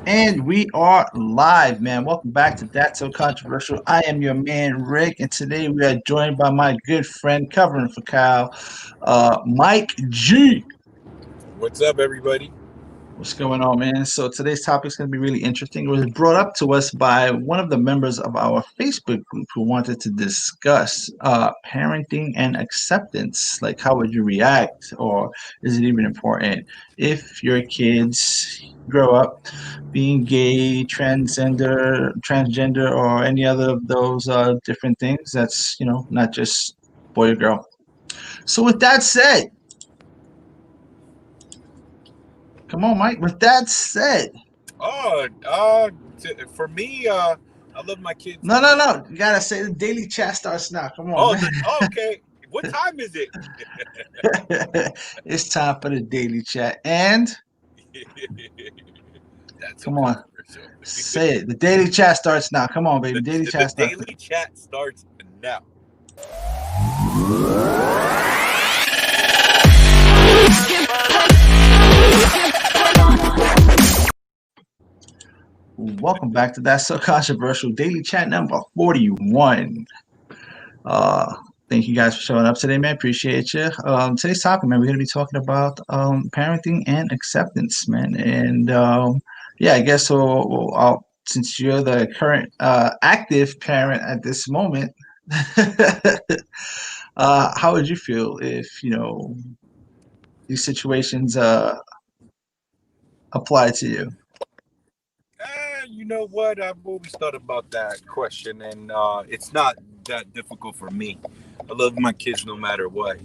And we are live, man. Welcome back to That's So Controversial. I am your man, Rick, and today we are joined by my good friend covering for Kyle, Mike G. What's up, everybody? What's going on, man? So today's topic is going to be really interesting. It was brought up to us by one of the members of our Facebook group who wanted to discuss parenting and acceptance. Like, how would you react, or is it even important if your kids grow up being gay, transgender, or any other of those different things? That's not just boy or girl. So with that said, come on, Mike. With that said. Oh, for me, I love my kids No, no no, matter. no. You gotta say the daily chat starts now. Come on, Oh, man. okay. What time is it? It's time for the daily chat. And That's so come on, controversial. say it. The daily chat starts now. Come on, baby. Daily The chat starts daily chat starts now. now. Welcome back to That's So Controversial Daily Chat number 41. Uh, Thank you guys for showing up today, man. Appreciate you. Today's topic, man, we're going to be talking about parenting and acceptance, man. And yeah, I guess since you're the current active parent at this moment, how would you feel if these situations apply to you? You know what? I've always thought about that question, and it's not that difficult for me. I love my kids no matter what.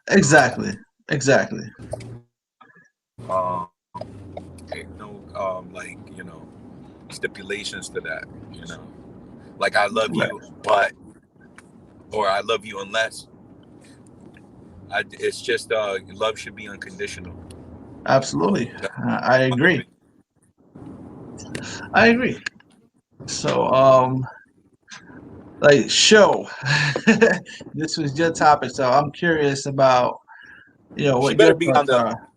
Exactly, exactly. Like stipulations to that. You know, like I love Right. you, but or I love you unless. It's just love should be unconditional. Absolutely. That's I my agree. opinion. I agree. So, like, show. This was your topic, so I'm curious about She what better your be on thoughts the. are.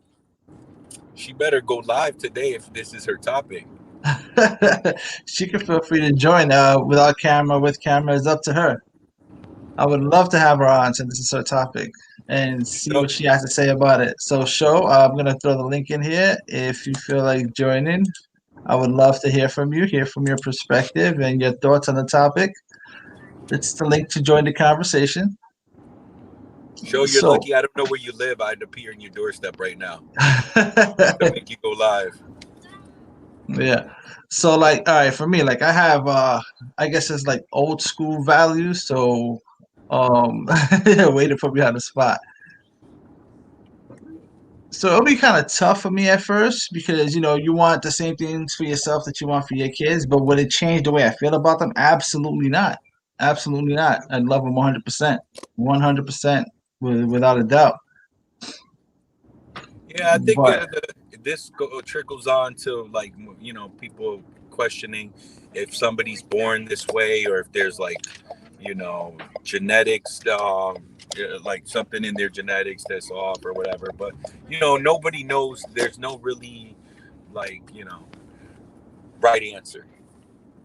She better go live today if this is her topic. She can feel free to join without camera, with camera. It's up to her. I would love to have her on since this is her topic and see No, what she has to say about it. So, show, I'm gonna throw the link in here. If you feel like joining, I would love to hear from you, hear from your perspective and your thoughts on the topic. It's the link to join the conversation. show you're So, lucky. I don't know where you live. I'd appear in your doorstep right now to make you go live. yeah. So, like, all right, for me, like, I have, I guess it's like old school values. So, way to put me on the spot. So it'll be kind of tough for me at first because you want the same things for yourself that you want for your kids, but would it change the way I feel about them? Absolutely not. Absolutely not. I love them 100%, 100%, without a doubt. Yeah, I think But trickles on to like people questioning if somebody's born this way or if there's like genetics, like something in their genetics that's off or whatever. But nobody knows. There's no really like right answer.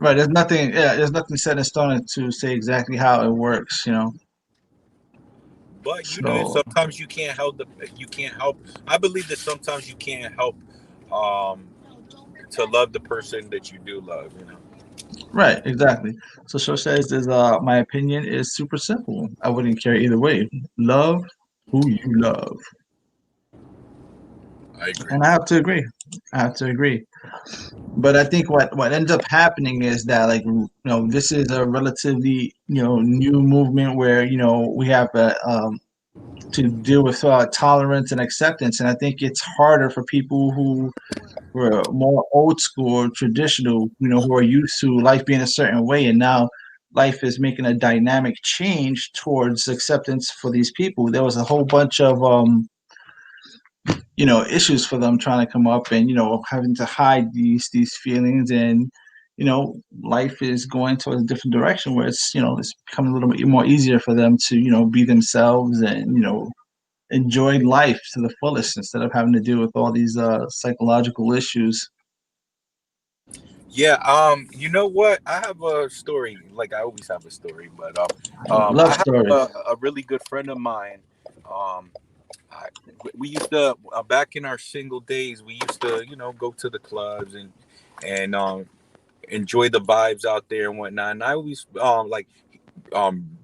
right, there's nothing. Yeah, there's nothing set in stone to say exactly how it works. But So sometimes you can't help. I believe that sometimes you can't help um, to love the person that you do love. right, exactly. So show says is my opinion is super simple. I wouldn't care either way. Love who you love. I agree. And I have to agree. I have to agree. But I think what ends up happening is that, like, this is a relatively new movement where we have to deal with tolerance and acceptance, and I think it's harder for people who were more old school or traditional, who are used to life being a certain way, and now life is making a dynamic change towards acceptance for these people. There was a whole bunch of issues for them trying to come up and having to hide these feelings, and life is going towards a different direction where it's becoming a little bit more easier for them to be themselves, and enjoy life to the fullest instead of having to deal with all these psychological issues. Yeah, you know what? I have a story. Like I always have a story, but Love I have stories. a really good friend of mine. Um, I, we used to back in our single days, we used to go to the clubs and enjoy the vibes out there and whatnot. And I always like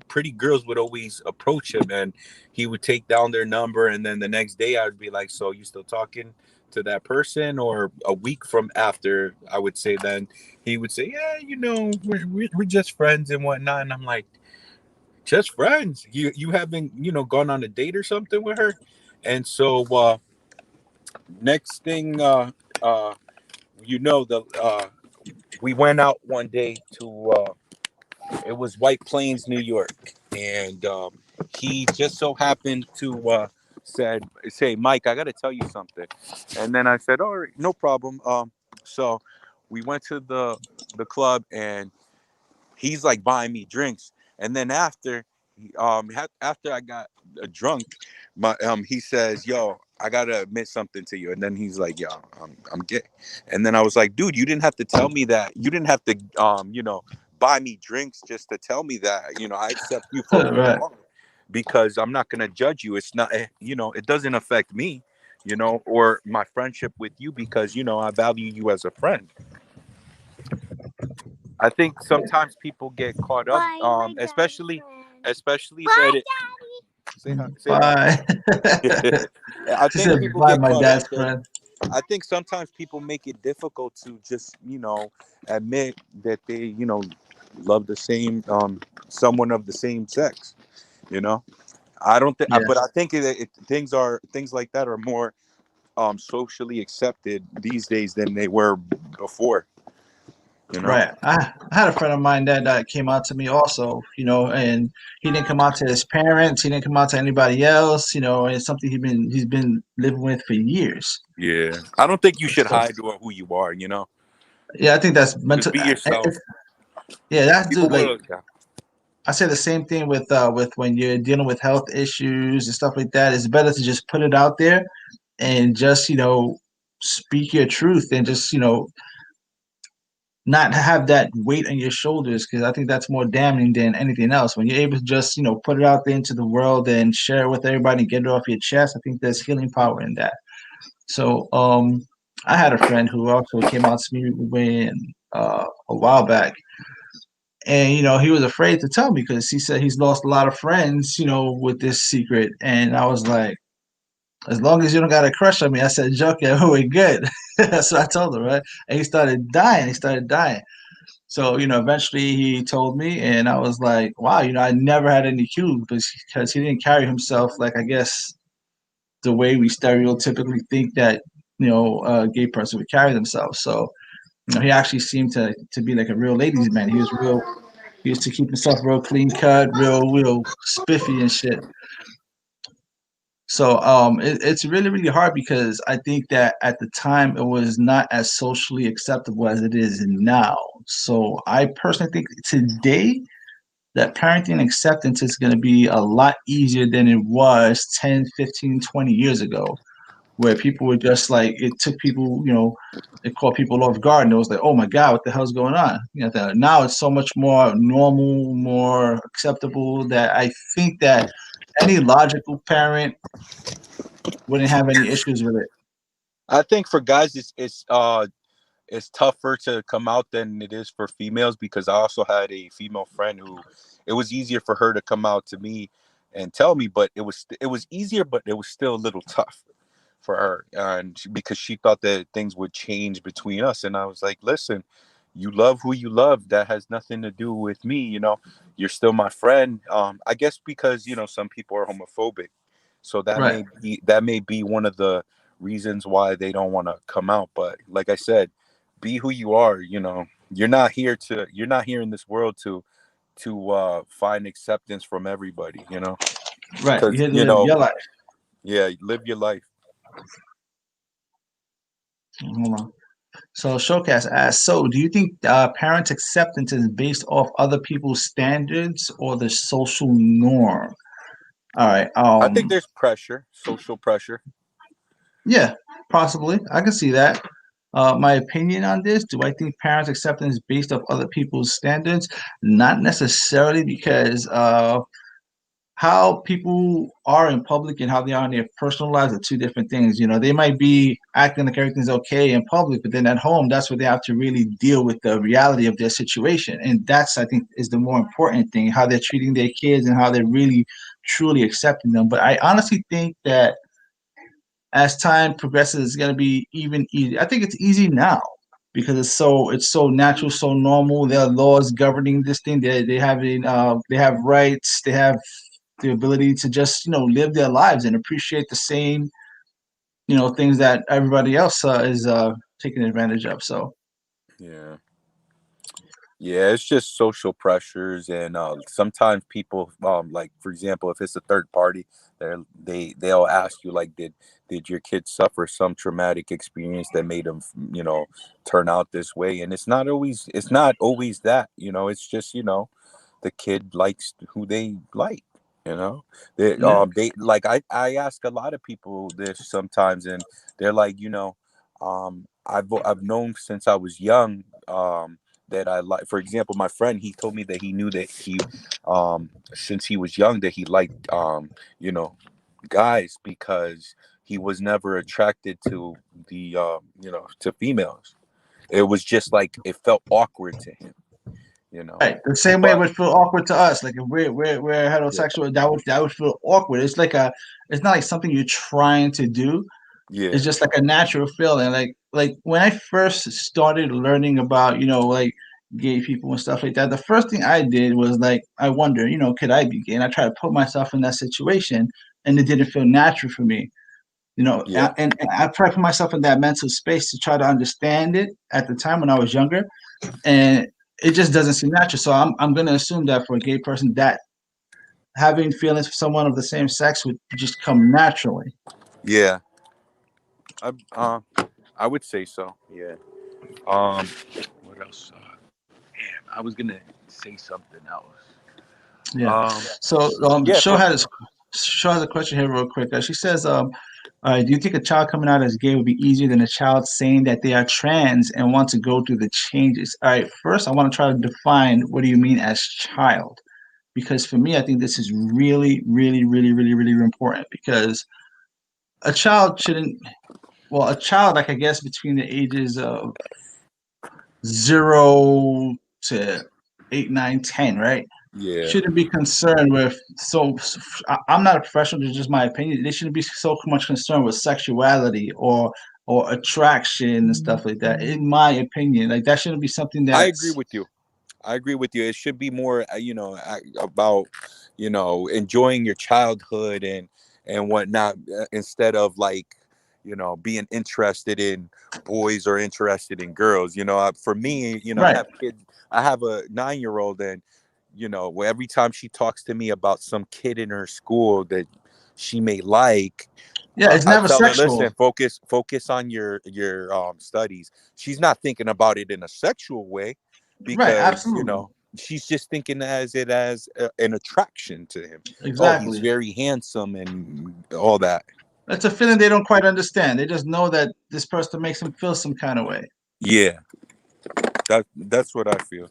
pretty girls would always approach him, and he would take down their number, and then the next day I would be like, so you still talking to that person? Or a week from after, I would say, then he would say, yeah, we're just friends and whatnot. And I'm like, just friends? You haven't gone on a date or something with her? And so next thing the we went out one day to it was White Plains, New York, and he just so happened to say, Mike, I got to tell you something. And then I said, all right, no problem. So we went to the club, and he's like buying me drinks, and then after I got drunk, he says, yo, I gotta admit something to you. And then he's like, yo, I'm gay. And then I was like, dude, you didn't have to tell me that. You didn't have to buy me drinks just to tell me that. I accept you for who you Right. are, because I'm not gonna judge you. It's not, it doesn't affect me, or my friendship with you, because I value you as a friend. I think sometimes people get caught up, especially that it say hi. Bye. I She think said people bye, get my caught up, dad's and friend. I think sometimes people make it difficult to just admit that they love the same someone of the same sex. You know, I don't think, Yeah. but I think things like that are more socially accepted these days than they were before. You know. Right. I had a friend of mine that came out to me also, and he didn't come out to his parents. He didn't come out to anybody else, and it's something he's been living with for years. Yeah, I don't think you should So hide who you are. yeah, I think that's Just mental. be yourself. Yeah, that's People dude. Like will. Yeah. I say the same thing with when you're dealing with health issues and stuff like that. It's better to just put it out there and just speak your truth and just not have that weight on your shoulders because I think that's more damning than anything else. When you're able to just put it out there into the world and share it with everybody and get it off your chest, I think there's healing power in that. So I had a friend who also came out to me when a while back, and he was afraid to tell me because he said he's lost a lot of friends, with this secret, and I was like. As long as you don't got a crush on me, I said, "Joking, we're good." That's what I told him, right? And he started dying. He started dying. So, eventually he told me, and I was like, wow, I never had any clue because he didn't carry himself like, I guess, the way we stereotypically think that, a gay person would carry themselves. So, he actually seemed to be like a real ladies' man. He used to keep himself real clean cut, real spiffy and shit. So it's really, really hard because I think that at the time it was not as socially acceptable as it is now. So I personally think today that parenting acceptance is going to be a lot easier than it was 10, 15, 20 years ago, where people were just like, it took people, it caught people off guard and it was like, oh my God, what the hell's going on? Now it's so much more normal, more acceptable that I think that any logical parent wouldn't have any issues with it. I think for guys, it's tougher to come out than it is for females, because I also had a female friend who it was easier for her to come out to me and tell me, but it was easier, but it was still a little tough for her, and because she thought that things would change between us. And I was like, listen, you love who you love. That has nothing to do with me. You're still my friend. I guess because some people are homophobic, so Right. that may be one of the reasons why they don't want to come out. But like I said, be who you are. You're not here in this world to find acceptance from everybody. Right. You Because had to live your life. yeah, live your life. Hold on. So Showcast asks, so do you think parent acceptance is based off other people's standards or the social norm? All right. I think there's pressure, social pressure. Yeah, possibly. I can see that. My opinion on this: do I think parents' acceptance is based off other people's standards? Not necessarily, because how people are in public and how they are in their personal lives are two different things. You know, they might be acting like everything's okay in public, but then at home, that's where they have to really deal with the reality of their situation. And that's, I think, is the more important thing, how they're treating their kids and how they're really truly accepting them. But I honestly think that as time progresses, it's going to be even easier. I think it's easy now because it's so natural, so normal. There are laws governing this thing. They have rights. They have the ability to just live their lives and appreciate the same things that everybody else is taking advantage of. So Yeah. Yeah, it's just social pressures, and sometimes people, like for example, if it's a third party, they'll ask you like, did your kid suffer some traumatic experience that made them, turn out this way? And it's not always that, it's just the kid likes who they like, you know. yeah, They like I ask a lot of people this sometimes, and they're like, I've known since I was young. That I like. For example, my friend, he told me that he knew that since he was young, that he liked, you know, guys because he was never attracted to to females. It was just like it felt awkward to him, you know. right. The same way it But would feel awkward to us. Like if we're yeah, heterosexual, that would feel awkward. It's not like something you're trying to do. yeah, It's just like a natural feeling. Like when I first started learning about like gay people and stuff like that, the first thing I did was like I wonder, could I be gay? And I tried to put myself in that situation, and it didn't feel natural for me. yeah, And I tried to put myself in that mental space to try to understand it at the time when I was younger, and it just doesn't seem natural. So I'm gonna assume that for a gay person, that having feelings for someone of the same sex would just come naturally. yeah. I I would say so. Yeah. Um, what else? I was gonna say something else. Yeah. Um, So yeah. Show has a question here real quick. She says, do you think a child coming out as gay would be easier than a child saying that they are trans and want to go through the changes? All right, first I want to try to define what do you mean as child? Because for me, I think this is really, really, really, really, really important because a child shouldn't, well, a child, like I guess between the ages of 0 to 8, 9, 10, right? Yeah. Shouldn't be concerned with I'm not a professional, it's just my opinion. They shouldn't be so much concerned with sexuality or attraction and stuff like that. In my opinion, like that shouldn't be something I agree that's with you. I agree with you. It should be more, about, enjoying your childhood and whatnot, instead of like, being interested in boys or interested in girls. For me, I right. have kids. I have a 9-year old, and where every time she talks to me about some kid in her school that she may like, Yeah, it's I never tell her, sexual. listen, focus on your studies. She's not thinking about it in a sexual way, Right, because absolutely. she's just thinking as it as an attraction to him. Oh, he's Exactly. very handsome and all that. That's a feeling they don't quite understand. They just know that this person makes them feel some kind of way. Yeah, that's what I feel.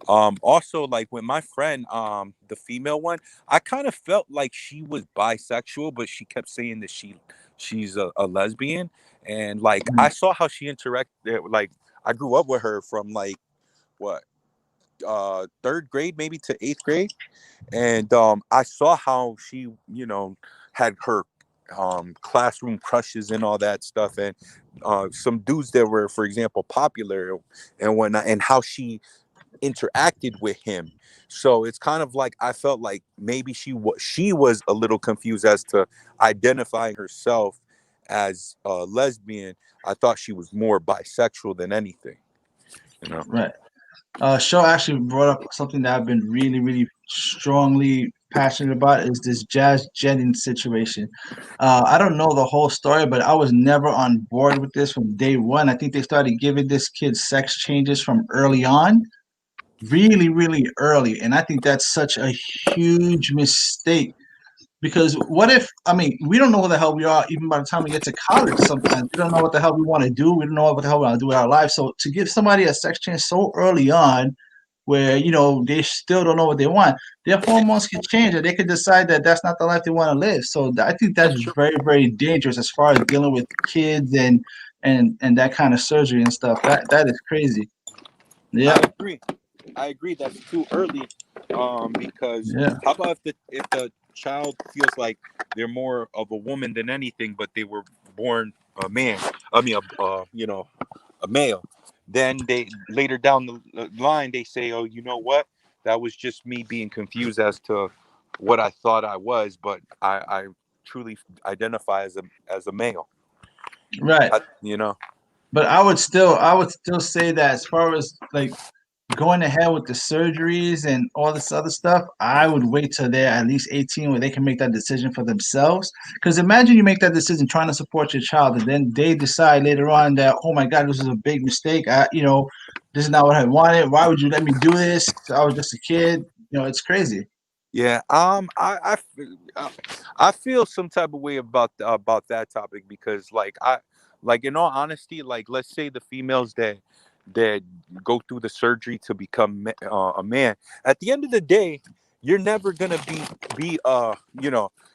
Also, like with my friend, the female one, I kind of felt like she was bisexual, but she kept saying that she's a lesbian. And like I Mhm. saw how she interacted. Like I grew up with her from like what, third grade maybe to eighth grade. And I saw how she, had her classroom crushes and all that stuff, and some dudes that were, for example, popular and whatnot, and how she interacted with him. So it's kind of like I felt like maybe she was a little confused as to identifying herself as a lesbian. I thought she was more bisexual than anything, you know. Right. Show actually brought up something that I've been really, really strongly passionate about is this Jazz Jennings situation. I don't know the whole story, but I was never on board with this from day one. I think they started giving this kid sex changes from early on, really, really early, and I think that's such a huge mistake Because what if, I mean, we don't know what the hell we are even by the time we get to college sometimes. We don't know what the hell we want to do. We don't know what the hell we want to do with our lives. So to give somebody a sex change so early on, where, they still don't know what they want, their hormones could change and they could decide that that's not the life they want to live. So I think that's That's true. very, very dangerous as far as dealing with kids and that kind of surgery and stuff. That is crazy. I Yep. agree. I agree. That's too early. Because Yeah. how about if the child feels like they're more of a woman than anything, but they were born a man? I mean, a male. Then they later down the line they say, "Oh, you know what? That was just me being confused as to what I thought I was, but I truly identify as a male." Right. You know. But I would still say that as far as like going ahead with the surgeries and all this other stuff, I would wait till they're at least 18 where they can make that decision for themselves. Because imagine you make that decision trying to support your child, and then they decide later on that, oh my God, this is a big mistake. This is not what I wanted. Why would you let me do this? I was just a kid. It's crazy. Yeah, I feel some type of way about that topic because, like in all honesty, like let's say the females that go through the surgery to become a man. At the end of the day, you're never gonna be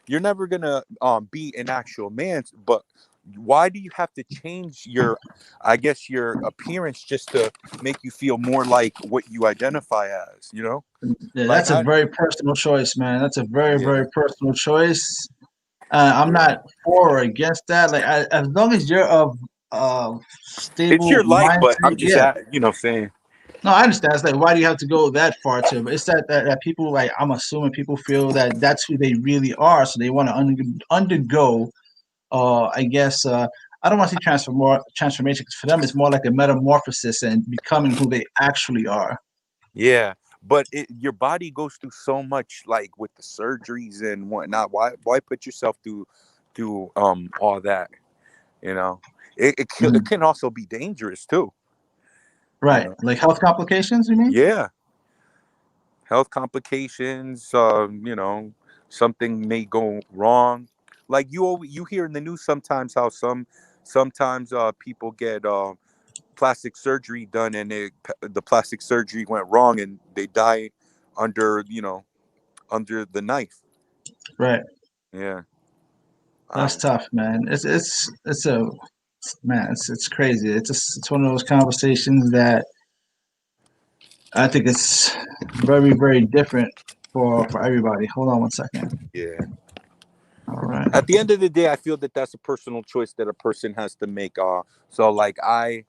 you're never gonna be an actual man. But why do you have to change I guess your appearance just to make you feel more like what you identify as? Yeah, Like that's a I very personal choice, man. That's a very, yeah. very personal choice. I'm Yeah. not for or against that. Like, as long as you're of It's stable your life, but mindset, I'm just yeah. saying. No, I understand. It's like, why do you have to go that far to? But it's that people, like, I'm assuming people feel that that's who they really are, so they want to undergo. I guess I don't want to see transformation, because for them it's more like a metamorphosis and becoming who they actually are. Yeah, but your body goes through so much, like with the surgeries and whatnot. Why put yourself through all that? You know, it Mhm. can also be dangerous too. You Right, know, like health complications. You mean? yeah, health complications. Something may go wrong. Like you hear in the news sometimes how sometimes people get plastic surgery done and the plastic surgery went wrong and they die under under the knife. Right. Yeah. That's I tough, man. It's a man. It's crazy. It's one of those conversations that I think it's very, very different for everybody. Hold on one second. Yeah. All right. At the end of the day, I feel that that's a personal choice that a person has to make. So like I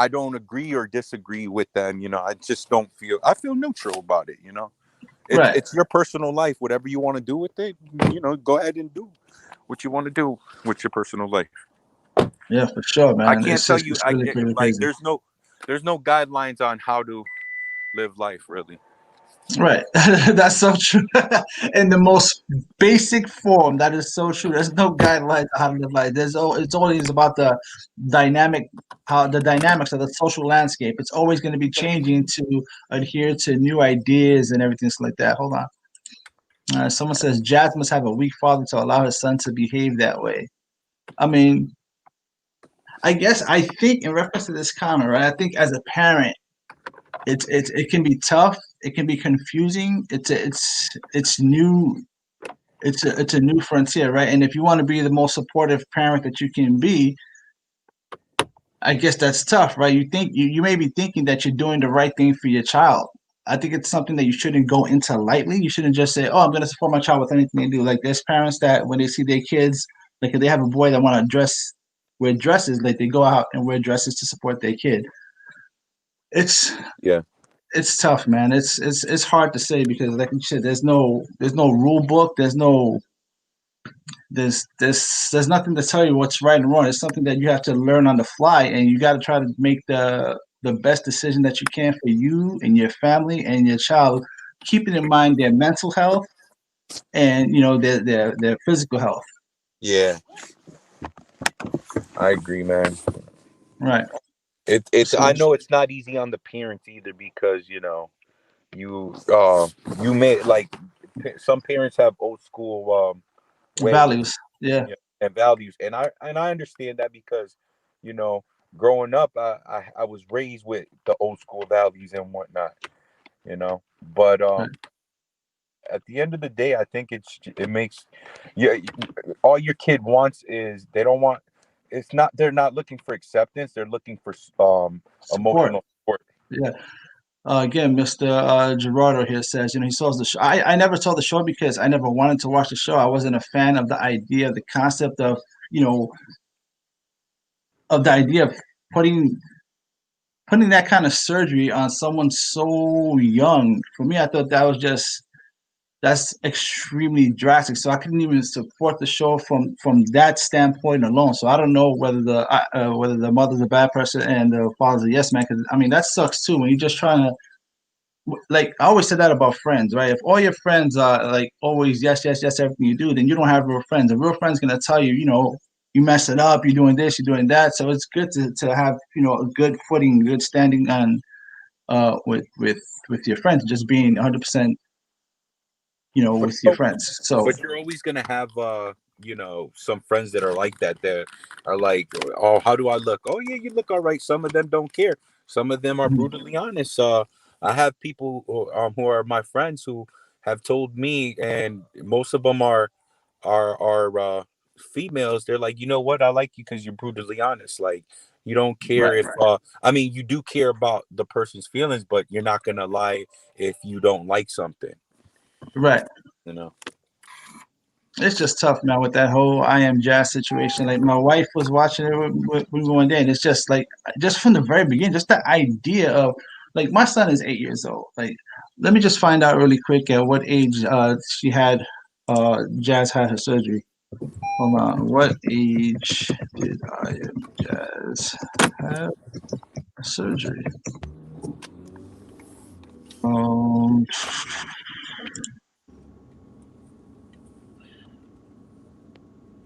don't agree or disagree with them. I just don't feel. I feel neutral about it. It's Right. it's your personal life. Whatever you want to do with it, go ahead and do what you want to do with your personal life. Yeah, for sure, I man. can't It's tell just you. it's I really, get really like crazy. there's no guidelines on how to live life. Really. Right. That's so true. In the most basic form, that is so true. There's no guidelines on how to live life. It's always about dynamic, how the dynamics of the social landscape. It's always going to be changing to adhere to new ideas and everything like that. Hold on. Someone says Jazz must have a weak father to allow his son to behave that way. I mean, I guess I think in reference to this comment, right? I think as a parent, it can be tough. It can be confusing. It's new. It's a new frontier, right? And if you want to be the most supportive parent that you can be, I guess that's tough, right? You may be thinking that you're doing the right thing for your child. I think it's something that you shouldn't go into lightly. You shouldn't just say, "Oh, I'm going to support my child with anything they do." Like there's parents that when they see their kids, like if they have a boy that want to wear dresses, like they go out and wear dresses to support their kid. It's Yeah. it's tough, man. It's hard to say because, like you said, there's no rule book. There's nothing to tell you what's right and wrong. It's something that you have to learn on the fly, and you got to try to make the best decision that you can for you and your family and your child, keeping in mind their mental health and their physical health. Yeah. I agree, man. Right. It's So I know it's not easy on the parents either because you you may like some parents have old school ways, Values. Yeah. you know, and values, and I understand that because, you know, growing up, I was raised with the old school values and whatnot, you know. But Right. at the end of the day, I think it makes, yeah, all your kid wants is they don't want. It's not they're not looking for acceptance. They're looking for Support. emotional support. Yeah. Again, Mr. Gerardo here says, he saw the show. I never saw the show because I never wanted to watch the show. I wasn't a fan of the idea, the concept you know, of the idea of putting putting that kind of surgery on someone so young. For me, I thought that's extremely drastic. So I couldn't even support the show from that standpoint alone. So I don't know whether the mother's a bad person and the father's a yes man. Because I mean that sucks too when you're just trying to, like I always said that about friends, right? If all your friends are like always yes, yes, yes, everything you do, then you don't have real friends. A real friend's gonna tell you, you mess it up, you're doing this, you're doing that. So it's good to have, a good footing, good standing on with your friends, just being 100%, But with your friends. So but you're always gonna have you know, some friends that are like that are like, oh, how do I look? Oh yeah, you look all right. Some of them don't care. Some of them are mhm, brutally honest. I have people who are my friends who have told me, and most of them are females. They're like, you know what, I like you because you're brutally honest. Like, you don't care right, if I mean, you do care about the person's feelings, but you're not gonna lie if you don't like something, right. you know. It's just tough, man, with that whole I am jazz situation. Like my wife was watching it with me one day, and it's just like, just from the very beginning, just the idea of, like, my son is 8 years old. Like, let me just find out really quick at what age Jazz had her surgery. Hold on, what age did I am Jazz have surgery? Um,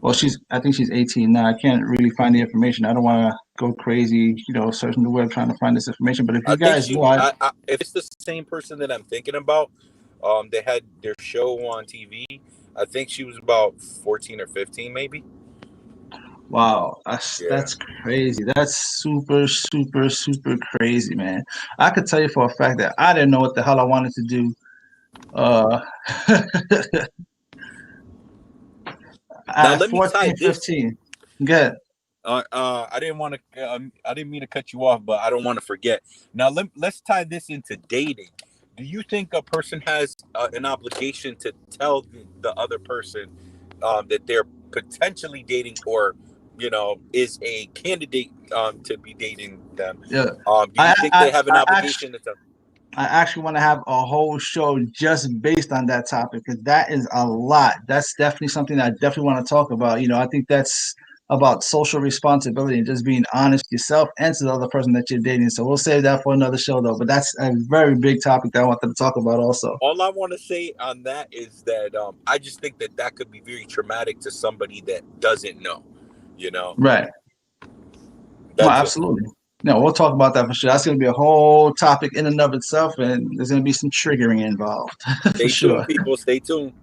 well, I think she's 18 now. I can't really find the information. I don't want to go crazy, searching the web trying to find this information. But if I you think guys she, know, if it's the same person that I'm thinking about, they had their show on TV. I think she was about 14 or 15, maybe. wow, Yeah. that's crazy. That's super, super, super crazy, man. I could tell you for a fact that I didn't know what the hell I wanted to do. Uh, Now at let me tie 14, this. 15. Good. I didn't mean to cut you off, but I don't want to forget. Now let's tie this into dating. Do you think a person has an obligation to tell the other person that they're potentially dating, or you know, is a candidate to be dating them? Yeah. Do you I, think I, they have an I actually obligation to tell? I actually want to have a whole show just based on that topic because that is a lot. That's definitely something I definitely want to talk about. I think that's about social responsibility and just being honest to yourself and to the other person that you're dating. So we'll save that for another show though. But that's a very big topic that I wanted to talk about also. All I want to say on that is that I just think that that could be very traumatic to somebody that doesn't know. You know, Right. Well, that's just absolutely. No, we'll talk about that for sure. That's going to be a whole topic in and of itself, and there's going to be some triggering involved for stay tuned, sure. people. Stay tuned.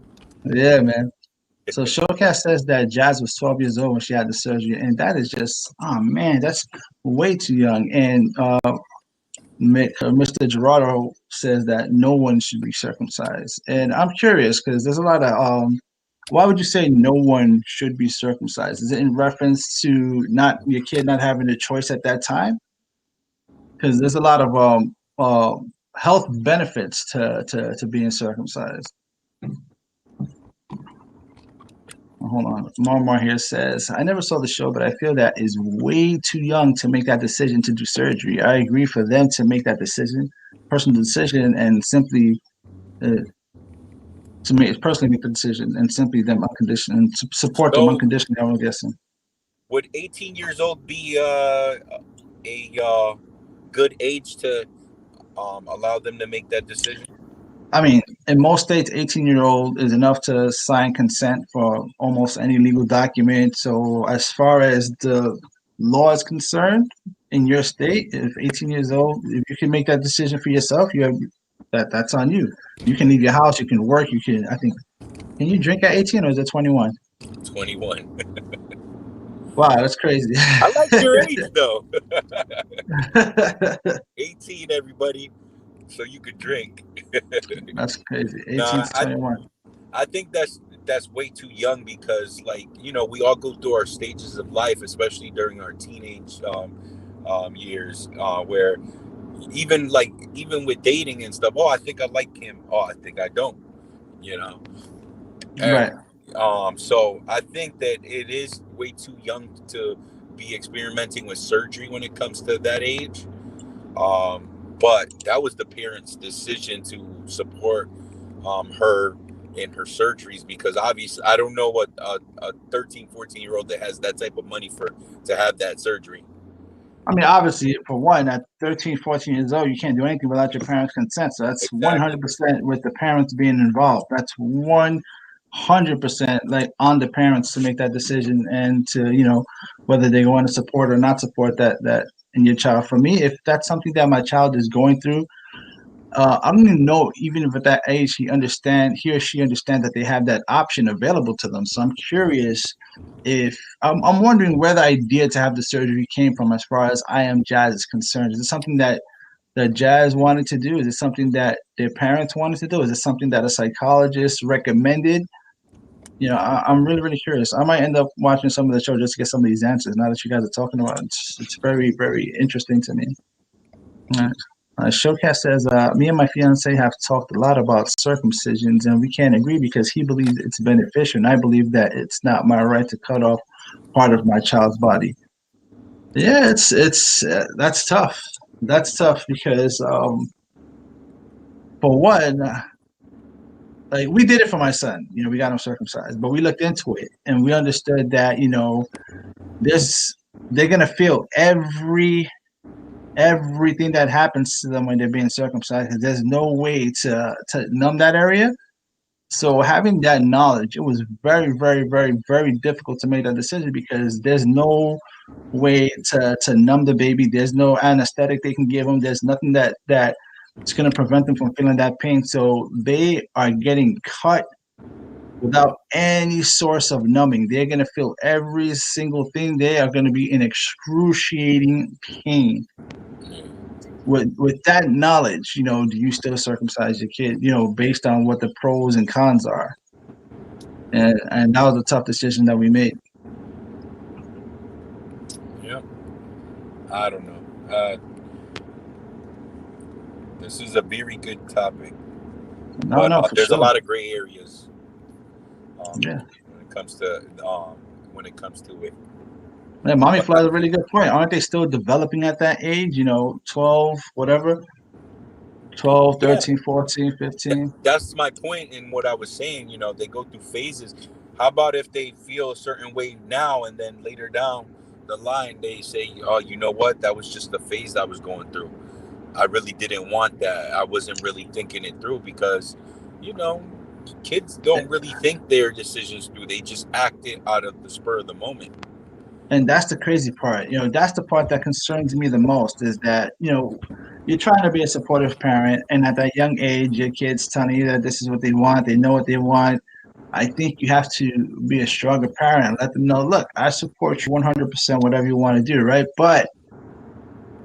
Yeah, man. So Showcast says that Jazz was 12 years old when she had the surgery, and that is just, oh man, that's way too young. And Mr. Gerardo says that no one should be circumcised. And I'm curious because there's a lot of why would you say no one should be circumcised? Is it in reference to not your kid not having a choice at that time? Because there's a lot of health benefits to being circumcised. Hold on. Marmar here says, I never saw the show, but I feel that is way too young to make that decision to do surgery. I agree for them to make that decision, personal decision, and simply uh, to make personally make the decision and simply them unconditional and support them So, unconditionally. I'm guessing. would 18 years old be a good age to allow them to make that decision? I mean, in most states, 18-year-old is enough to sign consent for almost any legal document. So, as far as the law is concerned, in your state, if 18 years old, if you can make that decision for yourself, That's on you. You can leave your house. You can work. You can. I think. Can you drink at 18 or is it 21? 21. Wow, that's crazy. I like your age though. 18, everybody, so you could drink. That's crazy. 18 Nah, to 21. I think that's way too young because, like, we all go through our stages of life, especially during our teenage years, where even with dating and stuff. Oh, I think I like him. Oh, I think I don't. You know, Right. and so I think that it is way too young to be experimenting with surgery when it comes to that age. But that was the parents' decision to support her in her surgeries, because obviously I don't know what a 13, 14-year-old that has that type of money for to have that surgery. I mean, obviously, for one, at 13, 14 years old, you can't do anything without your parents' consent. So that's Exactly. 100% with the parents being involved. That's 100% like on the parents to make that decision and to, whether they want to support or not support that in your child. For me, if that's something that my child is going through, I'm gonna know even if at that age he or she understand that they have that option available to them. So I'm curious if I'm wondering where the idea to have the surgery came from as far as I am Jazz is concerned. Is it something that Jazz wanted to do? Is it something that their parents wanted to do? Is it something that a psychologist recommended? I'm really, really curious. I might end up watching some of the show just to get some of these answers. Now that you guys are talking about it, it's very, very interesting to me. Right. Showcast says, me and my fiance have talked a lot about circumcisions, and we can't agree because he believes it's beneficial, and I believe that it's not my right to cut off part of my child's body. Yeah, it's that's tough. That's tough because, for one, like we did it for my son. We got him circumcised, but we looked into it and we understood that this they're gonna feel everything that happens to them when they're being circumcised because there's no way to numb that area. So having that knowledge, it was very, very, very, very difficult to make that decision because there's no way to numb the baby. There's no anesthetic they can give them. There's nothing that it's going to prevent them from feeling that pain. So they are getting cut without any source of numbing. They're going to feel every single thing. They are going to be in excruciating pain. With that knowledge, do you still circumcise your kid, based on what the pros and cons are? And that was a tough decision that we made. Yeah. I don't know. This is a very good topic, No, but no, for there's a sure. lot of gray areas Yeah. when it comes to it. Yeah, mommy But flies a really good point. Aren't they still developing at that age? 12, whatever, 12, yeah, 13, 14, 15. that's my point in what I was saying. They go through phases. How about if they feel a certain way now, and then later down the line they say, "Oh, you know what? That was just the phase I was going through. I really didn't want that. I wasn't really thinking it through because, you know, kids don't really think their decisions through. They just act it out of the spur of the moment." And that's the crazy part. That's the part that concerns me the most is that, you're trying to be a supportive parent, and at that young age, your kids telling you that this is what they want, they know what they want. I think you have to be a stronger parent and let them know, look, I support you 100% whatever you want to do, right? But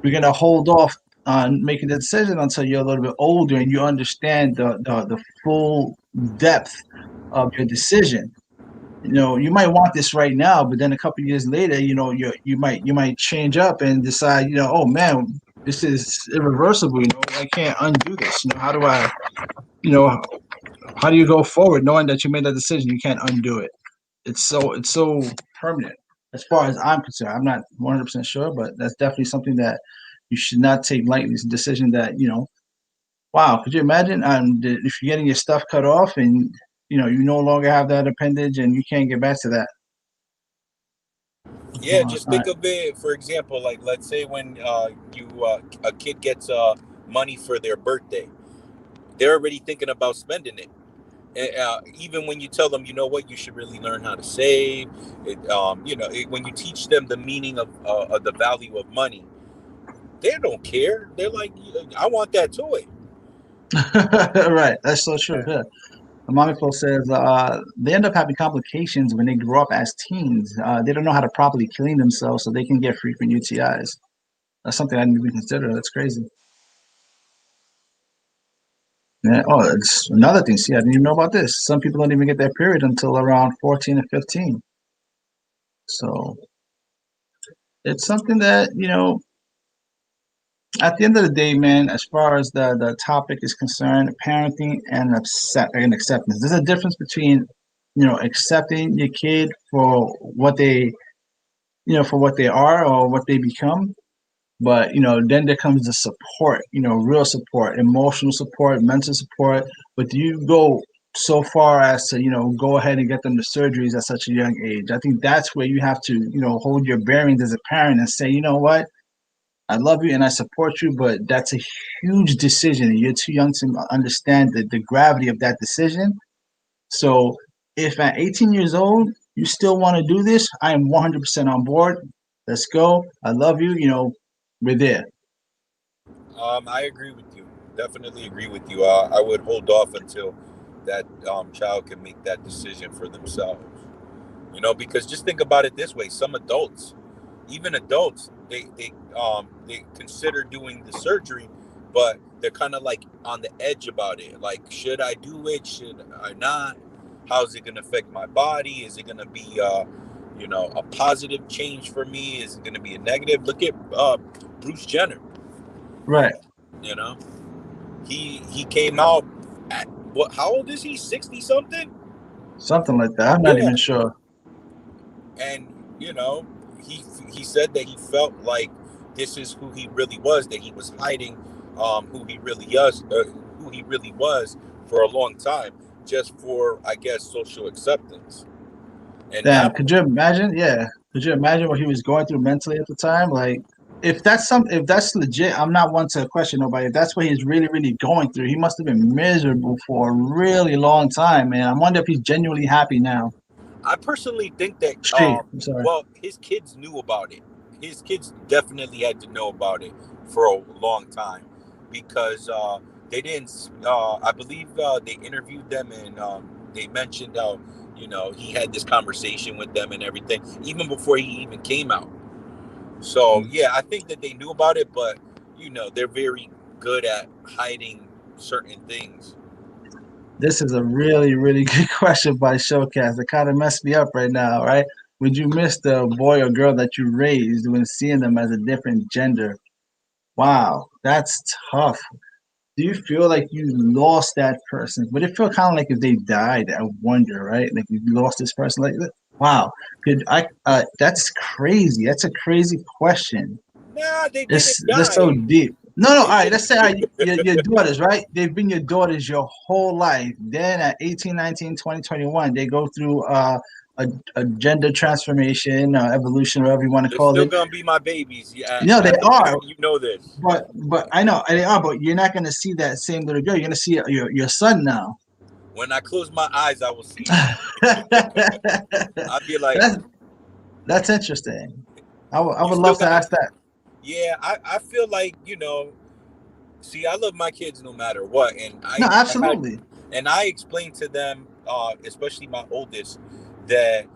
we're going to hold off on making the decision until you're a little bit older and you understand the full depth of your decision. You might want this right now, but then a couple of years later, you might change up and decide, oh man, this is irreversible. I can't undo this. You know, how do you go forward knowing that you made that decision? You can't undo it. It's so permanent. As far as I'm concerned, I'm not 100% sure, but that's definitely something that you should not take lightly. It's a decision that wow, could you imagine if you're getting your stuff cut off and you no longer have that appendage and you can't get back to that? Yeah, Well, just think of it, for example, like let's say when a kid gets money for their birthday, they're already thinking about spending it. Even when you tell them, you know what, you should really learn how to save. When you teach them the meaning of the value of money, they don't care. They're like, I want that toy. Right, that's so true. Yeah. The Mommy says they end up having complications when they grow up as teens. They don't know how to properly clean themselves, so they can get frequent UTIs. That's something I didn't even consider. That's crazy. Yeah. Oh, it's another thing. See, I didn't even know about this. Some people don't even get their period until around 14 or 15. So it's something that, at the end of the day, man, as far as the topic is concerned, parenting and acceptance. There's a difference between, accepting your kid for what they, for what they are or what they become. But, then there comes the support, real support, emotional support, mental support. But do you go so far as to, go ahead and get them the surgeries at such a young age? I think that's where you have to, hold your bearings as a parent and say, you know what? I love you and I support you, but that's a huge decision. And you're too young to understand the gravity of that decision. So if at 18 years old, you still want to do this, I am 100% on board. Let's go. I love you. We're there. I agree with you. Definitely agree with you. I would hold off until that child can make that decision for themselves. Because just think about it this way: some adults, even adults, they consider doing the surgery, but they're kind of like on the edge about it. Like, should I do it? Should I not? How's it going to affect my body? Is it going to be a positive change for me? Is it going to be a negative? Look at Bruce Jenner. Right. You know, he came out at what? How old is he? 60 something. Something like that. I'm not Yeah, even sure. and you know he said that he felt like this is who he really was, that he was hiding who he really was for a long time, just for, I guess, social acceptance. And now Damn, could you imagine? Yeah. Could you imagine what he was going through mentally at the time? Like, if that's legit, I'm not one to question nobody. If that's what he's really, really going through, he must have been miserable for a really long time, man. I wonder if he's genuinely happy now. I personally think that I'm sorry. well, his kids knew about it. His kids definitely had to know about it for a long time, because they didn't. I believe they interviewed them, and they mentioned how he had this conversation with them and everything even before he even came out. So yeah, I think that they knew about it, but they're very good at hiding certain things. This is a really, really good question by Showcast. It kind of messed me up right now, right? Would you miss the boy or girl that you raised when seeing them as a different gender? Wow, that's tough. Do you feel like you lost that person? Would it feel kind of like if they died? I wonder, right? Like you lost this person. Like, wow, could I? That's crazy. That's a crazy question. Nah, they This didn't that's so die. deep. No, no. All They right. Let's didn't. say your daughters, right? They've been your daughters your whole life. Then at 18, 19, 20, 21, they go through a gender transformation, evolution, whatever you want to They're call still it. gonna be my babies. Yeah, They as a are. parent, you know this. But I know they are. But you're not going to see that same little girl. You're going to see your son now. When I close my eyes, I will see it. that's I'd be like, that's interesting. I you would still love to got. ask that. Yeah, I feel like See, I love my kids no matter what, and No, I had, absolutely. and I explained to them, especially my oldest, that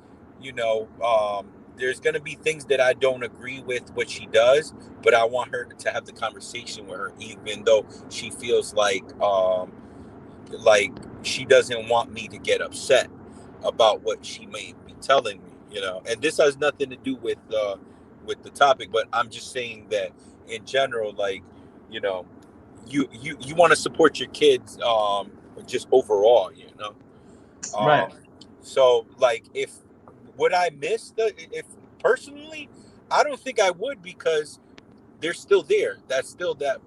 there's gonna be things that I don't agree with what she does, but I want her to have the conversation with her, even though she feels like she doesn't want me to get upset about what she may be telling me. And this has nothing to do with the topic, but I'm just saying that in general, like, you know you want to support your kids, just overall, Right. um so, like, if would I miss the if personally, I don't think I would, because they're still there. That's still that's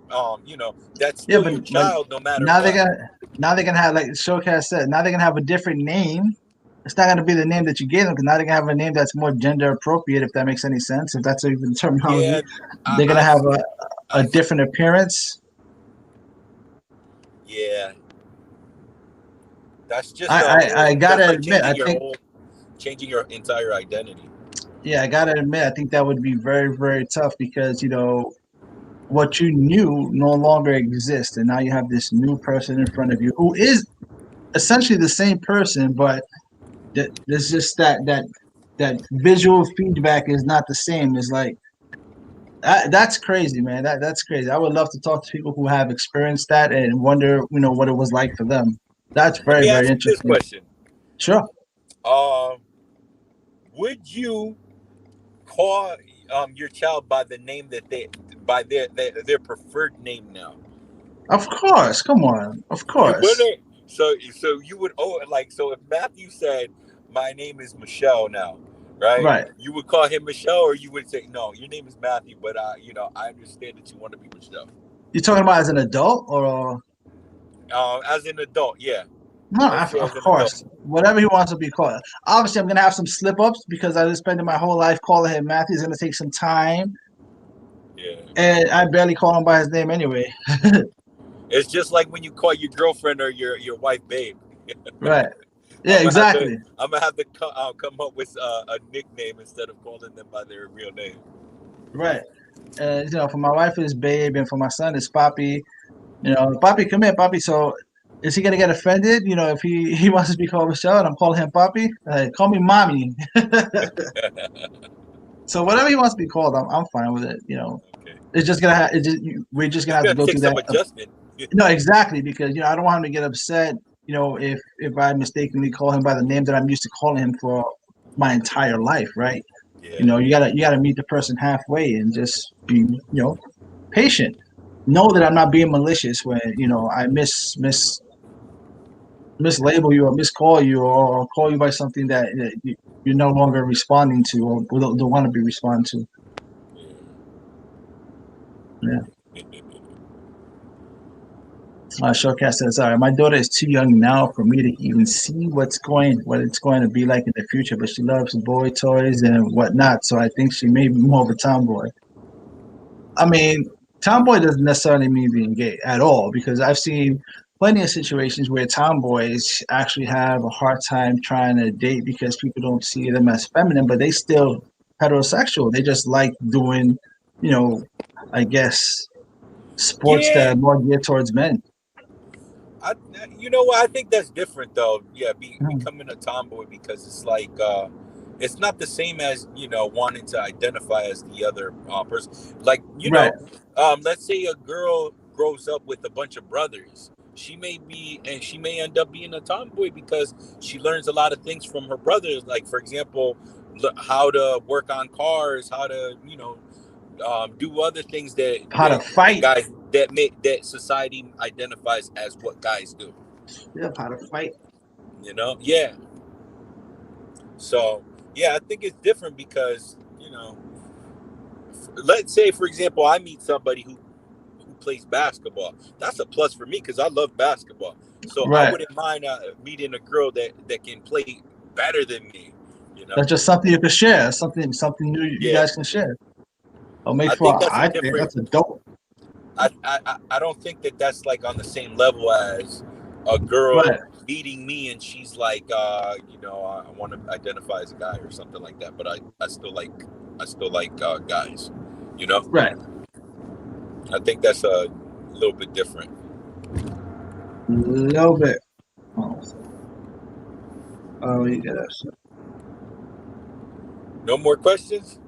Yeah, still your but child no matter now they're what. gonna now they're gonna have like Showcast said. Now they're gonna have a different name. It's not gonna be the name that you gave them because now they're gonna have a name that's more gender appropriate. If that makes any sense, if that's even the terminology, Yeah, I, they're gonna I have feel a I different appearance. Yeah, that's just I, a I whole. gotta That's like admit, I think changing your entire identity. yeah, I gotta admit, I think that would be very, very tough because what you knew no longer exists, and now you have this new person in front of you who is essentially the same person, but there's just that visual feedback is not the same. It's like that's crazy, man. That's crazy. I would love to talk to people who have experienced that and wonder, what it was like for them. That's Let very, me very ask you this interesting. question. Sure, Um, would you call your child by the name that they by their preferred name now? of course. Come on, of You course. wouldn't. So you would like so if Matthew said my name is Michelle now, right? Right. You would call him Michelle, or you would say no, your name is Matthew, but I understand that you want to be Michelle. You talking about as an adult or As an adult, yeah. no? Let's say Of as an adult. course, whatever he wants to be called. Obviously, I'm gonna have some slip ups because I just spent my whole life calling him Matthew. It's gonna take some time, Yeah. and I barely call him by his name anyway. It's just like when you call your girlfriend or your wife babe. Right. Yeah. I'm gonna have to Exactly. I'm gonna have to come up with a nickname instead of calling them by their real name. Right. For my wife is babe, and for my son is Papi. Papi, come here, Papi. So, is he gonna get offended? If he wants to be called Michelle, and I'm calling him Papi, call me mommy. So whatever he wants to be called, I'm fine with it. Okay. It's just gonna have. We're just gonna It's have to gonna go take through some that. adjustment. No, exactly, because I don't want him to get upset. If I mistakenly call him by the name that I'm used to calling him for my entire life, right? Yeah. You gotta meet the person halfway and just be patient. Know that I'm not being malicious when I mislabel you or miscall you or call you by something that you're no longer responding to or don't want to be responded to. Yeah. Showcast says, "All right, my daughter is too young now for me to even see what it's going to be like in the future, but she loves boy toys and whatnot, so I think she may be more of a tomboy." I mean, tomboy doesn't necessarily mean being gay at all, because I've seen plenty of situations where tomboys actually have a hard time trying to date because people don't see them as feminine, but they still heterosexual. They just like doing, you know, I guess sports that Yeah. are more geared towards men. I you know what? I think that's different though. Yeah, Mhm. becoming a tomboy because it's like it's not the same as wanting to identify as the other person. Like Right. let's say a girl grows up with a bunch of brothers. She may end up being a tomboy because she learns a lot of things from her brothers. Like for example, how to work on cars, how to do other things How to that fight. guys that society identifies as what guys do. Yeah, how to fight. Yeah. So yeah, I think it's different because let's say for example, I meet somebody who plays basketball. That's a plus for me because I love basketball. So I Right. wouldn't mind meeting a girl that can play better than me. You know? That's just something you can share. Something new you Yeah. guys can share. It'll make I for think that's a I think different. that's a dope. I don't think that that's like on the same level as a girl Right. meeting me and she's like, I want to identify as a guy or something like that. But I still like guys. You know, Right. I think that's a little bit different. A little bit. Oh, you get us. No more questions.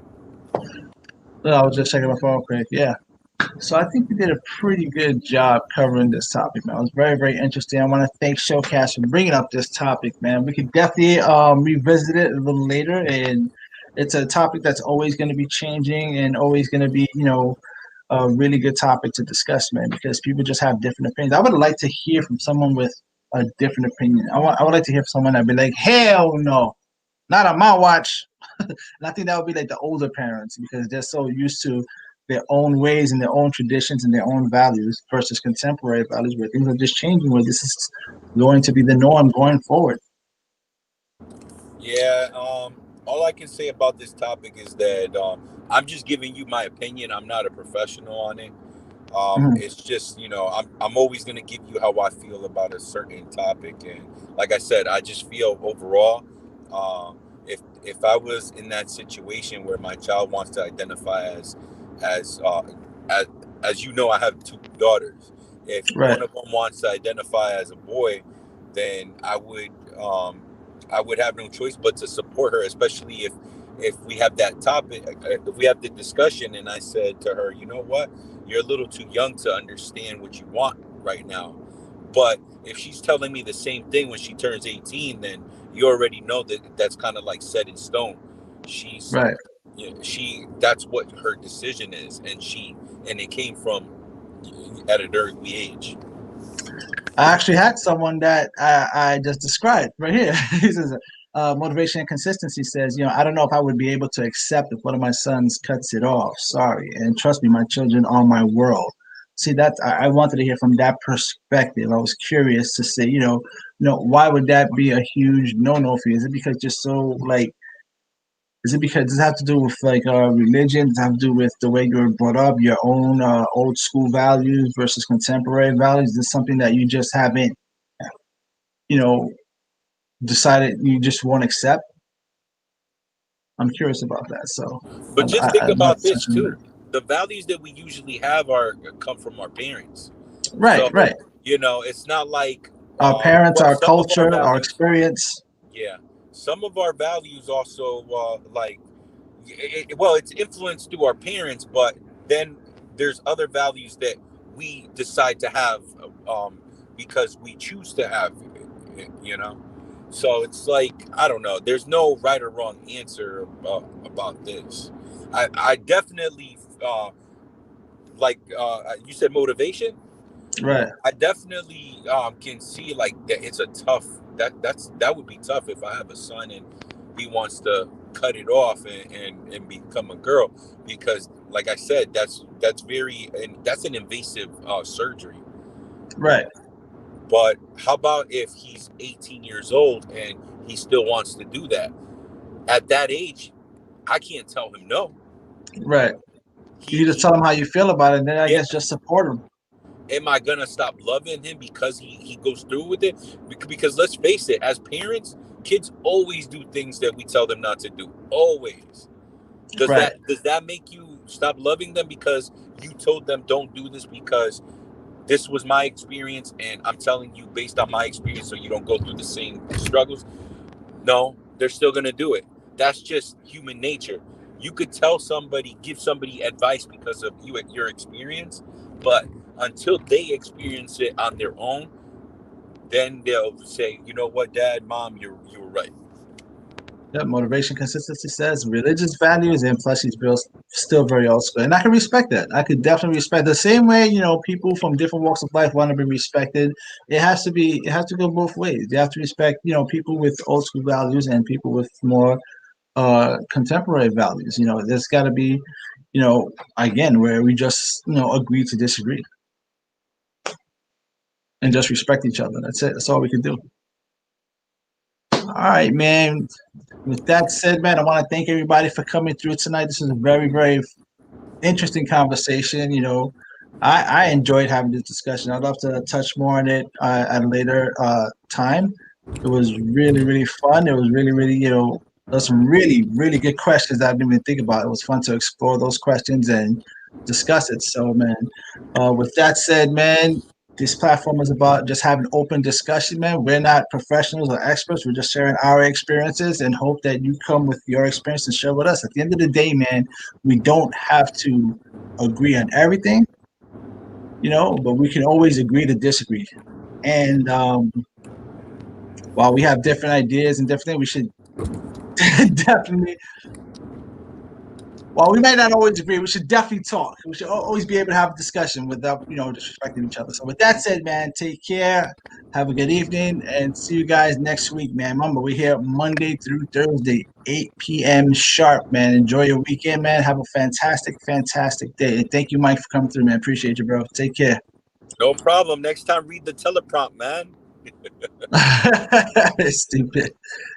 No, I was just checking my phone quick. Yeah. So I think we did a pretty good job covering this topic, man. It was very, very interesting. I want to thank Showcast for bringing up this topic, man. We could definitely revisit it a little later, and it's a topic that's always going to be changing and always going to be, a really good topic to discuss, man, because people just have different opinions. I would like to hear from someone with a different opinion. I would like to hear from someone that'd be like, hell no, not on my watch. And I think that would be like the older parents because they're so used to their own ways and their own traditions and their own values versus contemporary values where things are just changing, where this is going to be the norm going forward. Yeah. All I can say about this topic is that I'm just giving you my opinion. I'm not a professional on it. Mhm. It's just I'm always going to give you how I feel about a certain topic, and like I said, I just feel overall, if I was in that situation where my child wants to identify as as as you know, I have two daughters. If Right. one of them wants to identify as a boy, then um, I would have no choice but to support her, especially if we have that topic, if we have the discussion. And I said to her, you know what, you're a little too young to understand what you want right now. But if she's telling me the same thing when she turns 18, then you already know that that's kind of like set in stone. She's Right. she that's what her decision is, and it came from at an early age. I actually had someone that I just described right here. He says, motivation and consistency says, I don't know if I would be able to accept if one of my sons cuts it off. Sorry. And trust me, my children are my world. See, I wanted to hear from that perspective. I was curious to say, why would that be a huge no-no for you? Is it because just so like is it because does it have to do with like religion? Does it have to do with the way you were brought up, your own old school values versus contemporary values? Is this something that you just haven't, you know, decided you just won't accept? I'm curious about that. So But just think I'd love about to touch this on too: that. the values that we usually have are come from our parents. Right, So right. it's not like Our parents, well, our some of our culture, our values, experience. yeah, some of our values also like well, it's influenced through our parents, but then there's other values that we decide to have um, because we choose to have it, so it's like, I don't know, there's no right or wrong answer about this. I definitely like you said motivation. Right, I definitely can see like that it's a tough that would be tough if I have a son and he wants to cut it off and become a girl, because like I said, that's very, and that's an invasive surgery. right, But how about if he's 18 years old and he still wants to do that? At that age, I can't tell him no. right. You just He tell them how you feel about it, and then I Yeah. guess just support them. Am I gonna stop loving him because he goes through with it? Because let's face it, as parents, kids always do things that we tell them not to do. Always. Right. Does that make you stop loving them because you told them don't do this because this was my experience and I'm telling you based on my experience so you don't go through the same struggles? No, they're still gonna do it. That's just human nature. You could tell somebody, give somebody advice because of your experience, but until they experience it on their own, then they'll say, you know what, Dad, Mom, you were right. Yeah, motivation consistency says religious values and Fleshy's bills still very old school. And I can respect that. I could definitely respect the same way, people from different walks of life want to be respected. It has to go both ways. You have to respect, people with old school values and people with more contemporary values. There's gotta be, again, where we just, agree to disagree and just respect each other. That's it. That's all we can do. All right, man. With that said, man, I want to thank everybody for coming through tonight. This is a very, very interesting conversation. I enjoyed having this discussion. I'd love to touch more on it at a later time. It was really, really fun. It was really, really, there's some really, really good questions that I didn't even think about. It was fun to explore those questions and discuss it. So, man, with that said, man, this platform is about just having open discussion, man. We're not professionals or experts. We're just sharing our experiences and hope that you come with your experience and share with us. At the end of the day, man, we don't have to agree on everything, but we can always agree to disagree. And while we have different ideas and different things, we should definitely, while we might not always agree, we should definitely talk. We should always be able to have a discussion without, disrespecting each other. So with that said, man, take care. Have a good evening and see you guys next week, man. Remember, we're here Monday through Thursday, 8 p.m. sharp, man. Enjoy your weekend, man. Have a fantastic, fantastic day. And thank you, Mike, for coming through, man. Appreciate you, bro. Take care. No problem. Next time, read the teleprompt, man. Stupid.